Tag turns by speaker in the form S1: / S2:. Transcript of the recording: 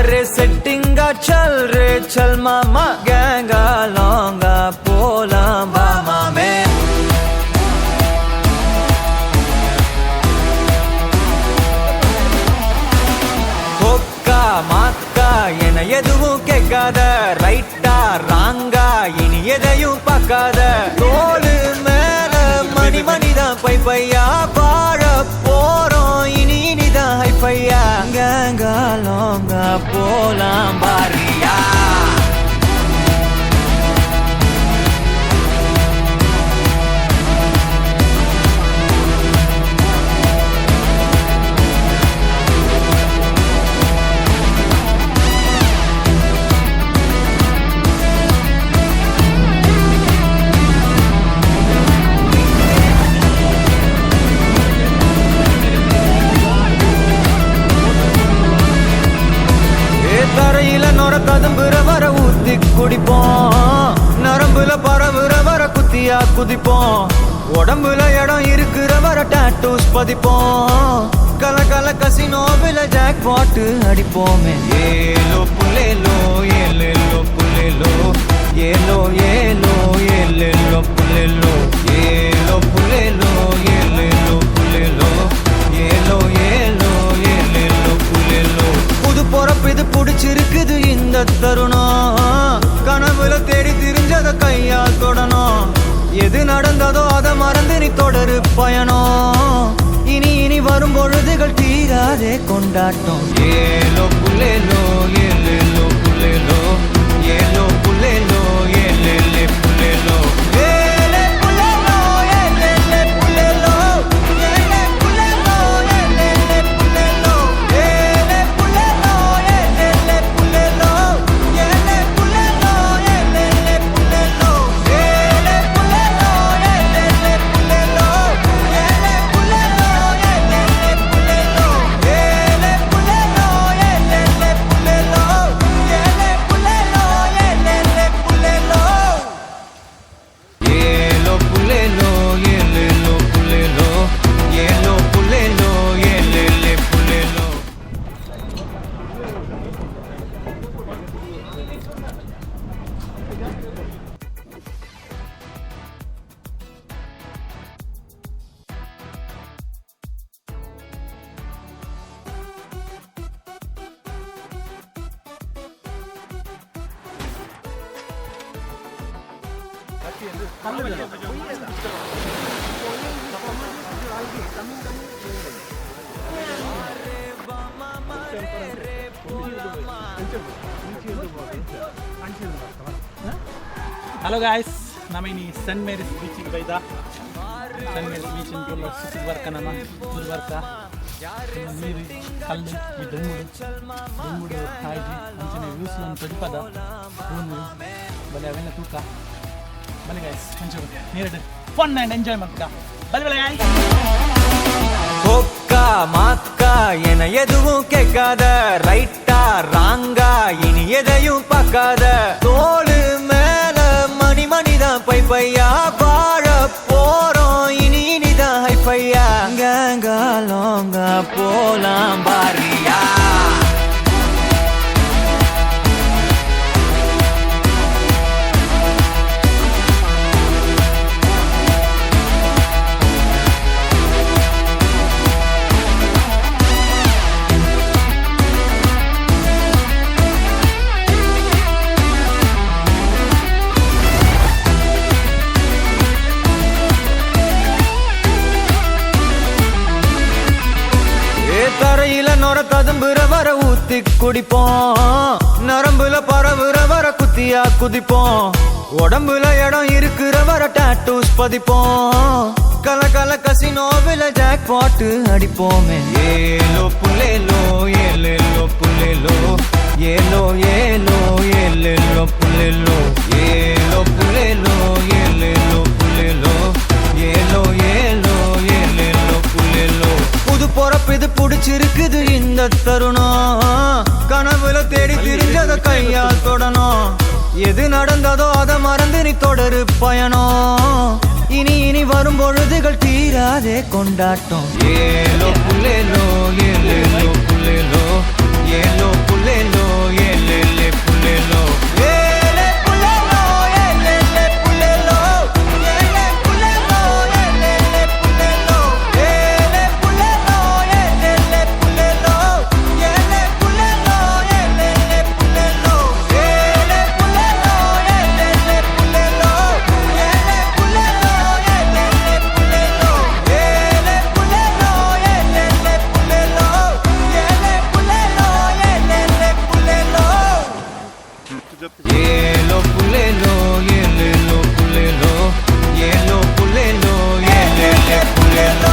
S1: रे सेटिंगा चल रे चल मामा गैंगा लौंगा पोला मामा में कोक्का माक्का என எதுவும் கேட்காத ரைட்டா ராங்கா இனி எதையும் பார்க்காத தோளு மேல மணி மணிதான் பை பையா வாழ போறோம் இனி இனிதான் ஹைஃபையா கேங்கா லோங்கா போலாம் பாரியா தரையில நொற கதம்புற வர ஊத்தி குடிப்போம் நரம்புல பரவுற வர குத்தியா குதிப்போம் உடம்புல இடம் இருக்கிற வர டாட்டூஸ் பதிப்போம் கல கல கசினோவில ஜாக் பாட்டு அடிப்போமே ஏலோ புல்லேலோ ஏலேலோ புல்லேலோ ஏலோ ஏலோ ஏலேலோ புல்லேலோ ஏலோ புல்லேலோ ஏலேலோ புல்லேலோ ஏலோ ஏலோ ஏலேலோ புல்லேலோ புது பொறப்பு இது புடிச்சிருக்குது இந்த தருணம் கனவுல தேடி திரிஞ்சத கையால் தொடணும் எது நடந்ததோ அதை மறந்து நீ தொடரு பயணம் இனி இனி வரும் பொழுதுகள் தீராதே கொண்டாட்டம் ஏலோ புல்லேலோ ஏலேலோ புல்லேலோ ஏலோ புல்லேலோ ஏலேலே புல்லேலோ
S2: Hello guys, nama ini St. Mary's Beach in Baida. St. Mary's Beach in Pulau Susubarka nama, Susubarka. Ini kalli, ini dengmudu, haji, anjene views lan tadipada, punu, bale avena tuka. Bale guys, enjoy, near fun and enjoyment ka. Bale guys.
S1: கொக்கா maca என எதுவும் கேட்காத ரைட்டா ராங்கா இனி எதையும் பார்க்காத தோளு மேல மணி மணிதான் பை பையா வாழ போறோம் இனி இனிதான் ஹைஃபையா கேங்கா லோங்கா போலாம் பாரியா தரையில நொற கதம்புற வர ஊத்தி குடிப்போம் நரம்புல பரவுற வர குத்தியா குதிப்போம் உடம்புல இடம் இருக்கிற வர டாட்டூஸ் பதிப்போம் கல கல கசினோவில ஜாக் பாட்டு அடிப்போமே ஏலோ புல்லேலோ ஏலேலோ புல்லேலோ ஏலோ ஏலோ ஏலேலோ புல்லேலோ ஏலோ புல்லேலோ ஏலேலோ புல்லேலோ ஏலோ ஏலோ ஏலேலோ புல்லேலோ புது பொறப்பு இது புடிச்சிருக்குது இந்த தருணம் கனவுல தேடி திரிஞ்சத கையால் தொடணும் எது நடந்ததோ அதை மறந்து நீ தொடரு பயணம் இனி இனி வரும் பொழுதுகள் தீராதே கொண்டாட்டம் ஏலோ புல்லேலோ ஏலேலோ புல்லேலோ ஏலோ புல்லேலோ ஏலோ புல்லேலோ ஏலேலோ புல்லேலோ ஏலோ புல்லேலோ ஏலேலே புல்லேலோ